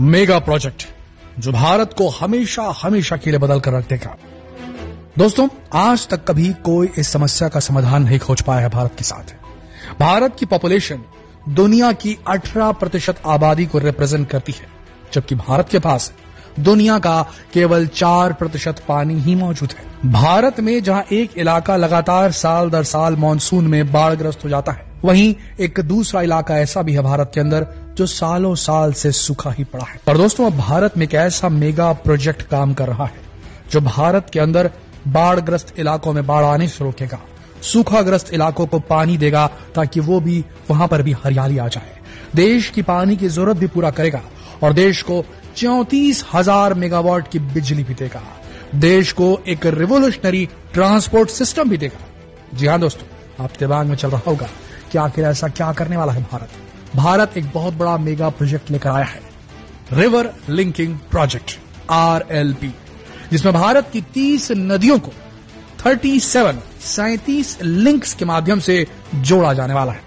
Mega project जो भारत को हमेशा हमेशा के लिए बदल कर रख देगा। दोस्तों, आज तक कभी कोई इस समस्या का समाधान नहीं खोज पाया है भारत के साथ। भारत की पॉपुलेशन दुनिया की 18% आबादी को रिप्रेजेंट करती है, जबकि भारत के पास दुनिया का केवल 4% पानी ही मौजूद है। भारत में जहां एक इलाका लगातार साल दर साल मानसून में बाढ़ग्रस्त हो जाता है, वहीं एक दूसरा इलाका ऐसा भी है भारत के अंदर जो सालों साल से सूखा ही पड़ा है। और दोस्तों, अब भारत में एक ऐसा मेगा प्रोजेक्ट काम कर रहा है जो भारत के अंदर बाढ़ग्रस्त इलाकों में बाढ़ आने से रोकेगा, सूखाग्रस्त इलाकों को पानी देगा ताकि वो भी वहां पर भी हरियाली आ जाए, देश की पानी की जरूरत भी पूरा करेगा और देश को 34,000 मेगावाट की बिजली भी देगा, देश को एक रिवोल्यूशनरी ट्रांसपोर्ट सिस्टम भी देगा। जी हां दोस्तों, आपके दिमाग में चल रहा होगा कि आखिर ऐसा क्या करने वाला है भारत। भारत एक बहुत बड़ा मेगा प्रोजेक्ट लेकर आया है, रिवर लिंकिंग प्रोजेक्ट RLP, जिसमें भारत की 30 नदियों को 37 लिंक्स के माध्यम से जोड़ा जाने वाला है।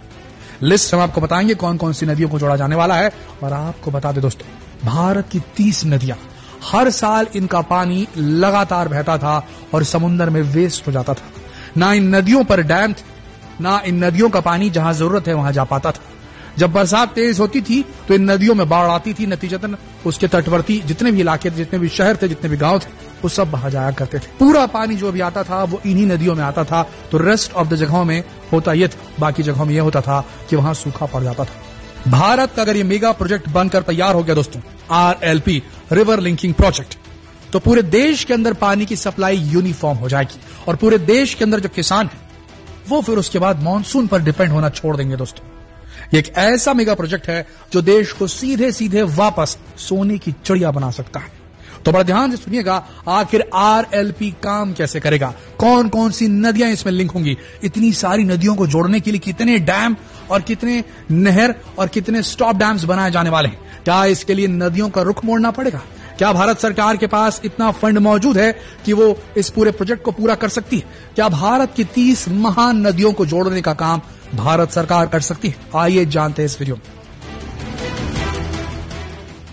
लिस्ट हम आपको बताएंगे कौन कौन सी नदियों को जोड़ा जाने वाला है। और आपको बता दें दोस्तों, भारत की 30 नदियां, हर साल इनका पानी लगातार बहता था और समुद्र में वेस्ट हो जाता था। ना इन नदियों पर डैम थे, ना इन नदियों का पानी जहां जरूरत है वहां जा पाता था। जब बरसात तेज होती थी तो इन नदियों में बाढ़ आती थी, नतीजतन उसके तटवर्ती जितने भी इलाके थे, जितने भी शहर थे, जितने भी गांव थे, वो सब बहा जाया करते थे। पूरा पानी जो भी आता था वो इन्हीं नदियों में आता था। तो रेस्ट ऑफ द जगहों में होता ये था, बाकी जगहों में यह होता था कि वहां सूखा पड़ जाता था। भारत का अगर ये मेगा प्रोजेक्ट बनकर तैयार हो गया दोस्तों, RLP रिवर लिंकिंग प्रोजेक्ट, तो पूरे देश के अंदर पानी की सप्लाई यूनिफॉर्म हो जाएगी और पूरे देश के अंदर जो किसान है वो फिर उसके बाद मानसून पर डिपेंड होना छोड़ देंगे। दोस्तों, ये एक ऐसा मेगा प्रोजेक्ट है जो देश को सीधे सीधे वापस सोने की चिड़िया बना सकता है। तो बड़ा ध्यान से सुनिएगा, आखिर RLP काम कैसे करेगा, कौन कौन सी नदियां इसमें लिंक होंगी, इतनी सारी नदियों को जोड़ने के लिए कितने डैम और कितने नहर और कितने स्टॉप डैम्स बनाए जाने वाले हैं, क्या इसके लिए नदियों का रुख मोड़ना पड़ेगा, क्या भारत सरकार के पास इतना फंड मौजूद है कि वो इस पूरे प्रोजेक्ट को पूरा कर सकती है, क्या भारत की 30 महान नदियों को जोड़ने का काम भारत सरकार कर सकती है। आइए जानते हैं इस वीडियो में।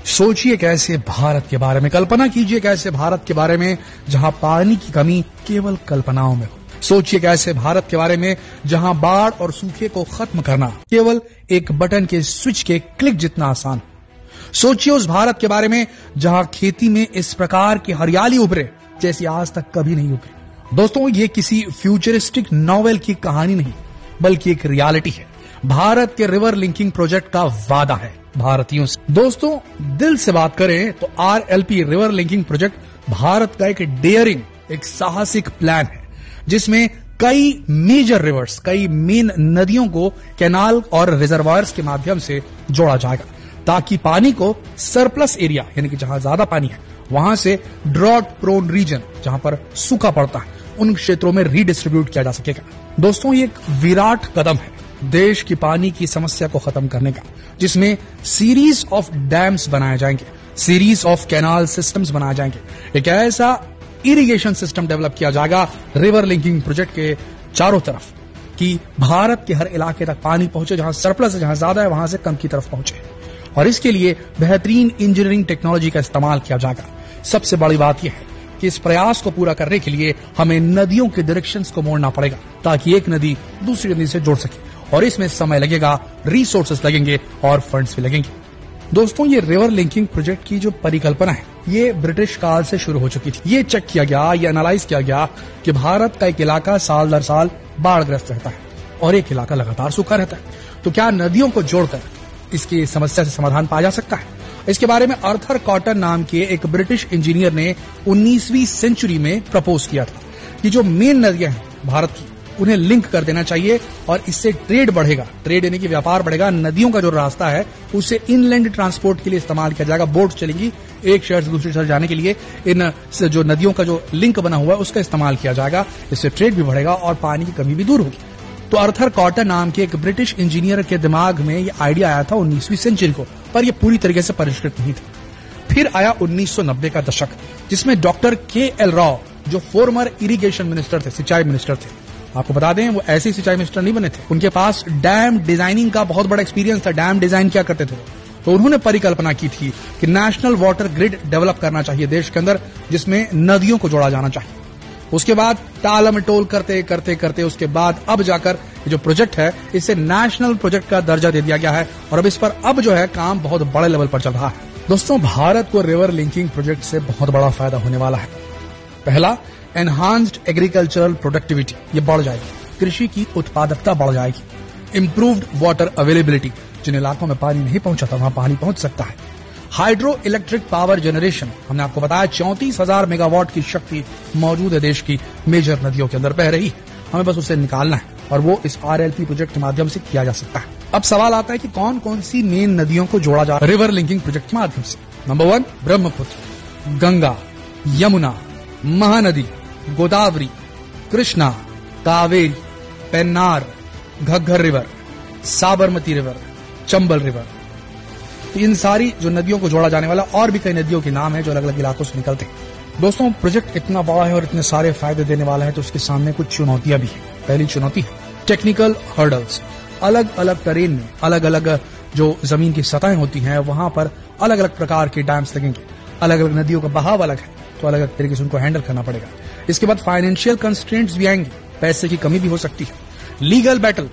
सोचिए कैसे भारत के बारे में, कल्पना कीजिए कैसे भारत के बारे में जहां पानी की कमी केवल कल्पनाओं में हो। सोचिए कैसे भारत के बारे में जहां बाढ़ और सूखे को खत्म करना केवल एक बटन के स्विच के क्लिक जितना आसान। सोचिए उस भारत के बारे में जहां खेती में इस प्रकार की हरियाली उभरे जैसी आज तक कभी नहीं उभरी। दोस्तों, ये किसी फ्यूचरिस्टिक नॉवेल की कहानी नहीं बल्कि एक रियलिटी है। भारत के रिवर लिंकिंग प्रोजेक्ट का वादा है भारतीयों से। दोस्तों, दिल से बात करें तो RLP river linking project Bharat का एक डेयरिंग, एक साहसिक प्लान है जिसमें कई मेजर रिवर्स, कई मेन नदियों को कैनाल और रिजर्वायर्स के माध्यम से जोड़ा जाएगा ताकि पानी को सरप्लस एरिया, यानी कि जहां ज्यादा पानी है वहां से ड्रॉट प्रोन रीजन, जहां पर सूखा पड़ता है, उन क्षेत्रों में रीडिस्ट्रीब्यूट किया जा सकेगा। दोस्तों, ये एक विराट कदम है देश की पानी की समस्या को खत्म करने का, जिसमें सीरीज ऑफ डैम्स बनाए जाएंगे, सीरीज ऑफ कैनाल सिस्टम्स बनाए जाएंगे। एक ऐसा इरिगेशन सिस्टम डेवलप किया जाएगा रिवर लिंकिंग प्रोजेक्ट के चारों तरफ कि भारत के हर इलाके तक पानी पहुंचे, जहां सरप्लस है, जहां ज्यादा है वहां से कम की तरफ पहुंचे। और इसके लिए बेहतरीन इंजीनियरिंग टेक्नोलॉजी का इस्तेमाल किया जाएगा। सबसे बड़ी बात यह है कि इस प्रयास को पूरा करने के लिए हमें नदियों के डायरेक्शंस को मोड़ना पड़ेगा ताकि एक नदी दूसरी नदी से जोड़ सके, और इसमें समय लगेगा, रिसोर्सेस लगेंगे और फंड्स भी लगेंगे। दोस्तों, ये रिवर लिंकिंग प्रोजेक्ट की जो परिकल्पना है ये ब्रिटिश काल से शुरू हो चुकी थी। ये चेक किया गया, ये एनालाइज किया गया कि भारत का एक इलाका साल दर साल बाढ़ग्रस्त रहता है और एक इलाका लगातार सूखा रहता है, तो क्या नदियों को जोड़कर इसकी समस्या से समाधान पाया जा सकता है। इसके बारे में आर्थर कॉटन नाम के एक ब्रिटिश इंजीनियर ने 19वीं सेंचुरी में प्रपोज किया था कि जो मेन नदियां हैं भारत की उन्हें लिंक कर देना चाहिए और इससे ट्रेड बढ़ेगा, ट्रेड यानी कि व्यापार बढ़ेगा। नदियों का जो रास्ता है उसे इनलैंड ट्रांसपोर्ट के लिए इस्तेमाल किया जाएगा, बोट चलेंगी एक शहर से दूसरे शहर जाने के लिए, इन जो नदियों का जो लिंक बना हुआ है उसका इस्तेमाल किया जाएगा। इससे ट्रेड भी बढ़ेगा और पानी की कमी भी दूर होगी। तो आर्थर कॉटन नाम के एक ब्रिटिश इंजीनियर के दिमाग में ये आइडिया आया था 19वीं सेंचुरी को, पर यह पूरी तरीके से परिष्कृत नहीं था। फिर आया 1990 का दशक, जिसमें डॉक्टर KL राव, जो फॉर्मर इरिगेशन मिनिस्टर थे, सिंचाई मिनिस्टर थे, आपको बता दें वो ऐसे सिंचाई मिनिस्टर नहीं बने थे, उनके पास डैम डिजाइनिंग का बहुत बड़ा एक्सपीरियंस था। डैम डिजाइन क्या करते थे तो उन्होंने परिकल्पना की थी कि नेशनल वाटर ग्रिड डेवलप करना चाहिए देश के अंदर, जिसमें नदियों को जोड़ा जाना चाहिए। उसके बाद टालमटोल करते करते करते उसके बाद अब जाकर ये जो प्रोजेक्ट है इसे नेशनल प्रोजेक्ट का दर्जा दे दिया गया है और अब इस पर अब जो है काम बहुत बड़े लेवल पर चल रहा है। दोस्तों, भारत को रिवर लिंकिंग प्रोजेक्ट से बहुत बड़ा फायदा होने वाला है। पहला, एनहांस्ड एग्रीकल्चरल प्रोडक्टिविटी, ये बढ़ जाएगी, कृषि की उत्पादकता बढ़ जाएगी। इंप्रूव्ड वाटर अवेलेबिलिटी, जिन इलाकों में पानी नहीं पहुंचा था वहां पानी पहुंच सकता है। हाइड्रो इलेक्ट्रिक पावर जनरेशन, हमने आपको बताया 34,000 मेगावाट की शक्ति मौजूद है देश की मेजर नदियों के अंदर बह रही है, हमें बस उसे निकालना है और वो इस RLP प्रोजेक्ट के माध्यम से किया जा सकता है। अब सवाल आता है कि कौन कौन सी मेन नदियों को जोड़ा जा रहा है रिवर लिंकिंग प्रोजेक्ट के माध्यम से। Number 1, Brahmaputra, Ganga, Yamuna, Mahanadi, Godavari, Krishna, Kaveri, Pennar, Ghaggar river, Sabarmati river, Chambal river. तो इन सारी जो नदियों को जोड़ा जाने वाला और भी कई नदियों के नाम है जो अलग अलग इलाकों से निकलते हैं। दोस्तों, प्रोजेक्ट इतना बड़ा है और इतने सारे फायदे देने वाला है तो उसके सामने कुछ चुनौतियां भी हैं। पहली चुनौती है टेक्निकल हर्डल्स। अलग अलग टेरेन में अलग अलग जो जमीन की सतहें होती हैं वहां पर अलग अलग प्रकार के डैम्स लगेंगे। अलग अलग नदियों का बहाव अलग है तो अलग अलग तरीके से उनको हैंडल करना पड़ेगा। इसके बाद फाइनेंशियल कंस्ट्रेंट्स भी आएंगे, पैसे की कमी भी हो सकती है। लीगल बैटल,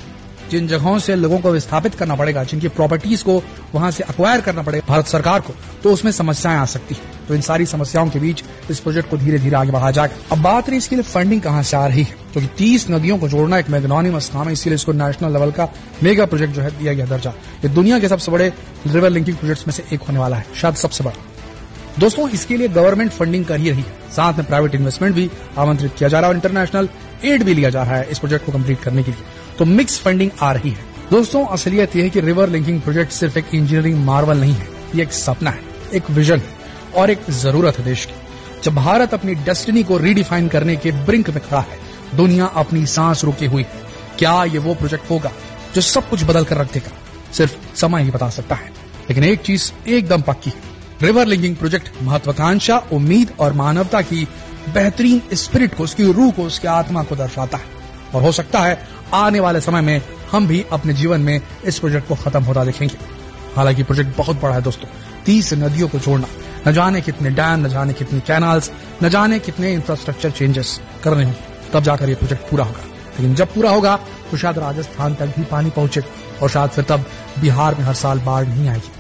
जिन जगहों से लोगों को विस्थापित करना पड़ेगा, जिनकी प्रॉपर्टीज को वहां से अक्वायर करना पड़ेगा भारत सरकार को, तो उसमें समस्याएं आ सकती है। तो इन सारी समस्याओं के बीच इस प्रोजेक्ट को धीरे धीरे आगे बढ़ाया जाएगा। अब बात रही इसके लिए फंडिंग कहां से आ रही है, क्योंकि 30 नदियों को जोड़ना एक मैग्नानिमस काम है, इसीलिए इसको नेशनल लेवल का मेगा प्रोजेक्ट जो है दिया गया दर्जा। ये दुनिया के सबसे बड़े रिवर लिंकिंग प्रोजेक्ट्स में से एक होने वाला है, शायद सबसे बड़ा। दोस्तों, इसके लिए गवर्नमेंट फंडिंग कर ही रही है, साथ में प्राइवेट इन्वेस्टमेंट भी आमंत्रित किया जा रहा है और इंटरनेशनल एड भी लिया जा रहा है इस प्रोजेक्ट को कंप्लीट करने के लिए। तो मिक्स फंडिंग आ रही है। दोस्तों, असलियत यह है कि रिवर लिंकिंग प्रोजेक्ट सिर्फ एक इंजीनियरिंग मार्वल नहीं है, ये एक सपना है, एक विजन है और एक जरूरत है देश की। जब भारत अपनी डेस्टिनी को रीडिफाइन करने के ब्रिंक में खड़ा है, दुनिया अपनी सांस रोके हुई है, क्या ये वो प्रोजेक्ट होगा जो सब कुछ बदल कर रख देगा? सिर्फ समय ही बता सकता है। लेकिन एक चीज एकदम पक्की है, रिवर लिंकिंग प्रोजेक्ट महत्वाकांक्षा, उम्मीद और मानवता की बेहतरीन स्पिरिट को, उसकी रूह को, उसकी आत्मा को दर्शाता है। और हो सकता है आने वाले समय में हम भी अपने जीवन में इस प्रोजेक्ट को खत्म होता देखेंगे। हालांकि प्रोजेक्ट बहुत बड़ा है दोस्तों, 30 नदियों को जोड़ना, न जाने कितने डैम, न जाने कितनी कैनाल्स, न जाने कितने इंफ्रास्ट्रक्चर चेंजेस करने होंगे, तब जाकर ये प्रोजेक्ट पूरा होगा। लेकिन जब पूरा होगा तो शायद राजस्थान तक भी पानी पहुंचे और शायद फिर तब बिहार में हर साल बाढ़ नहीं आएगी।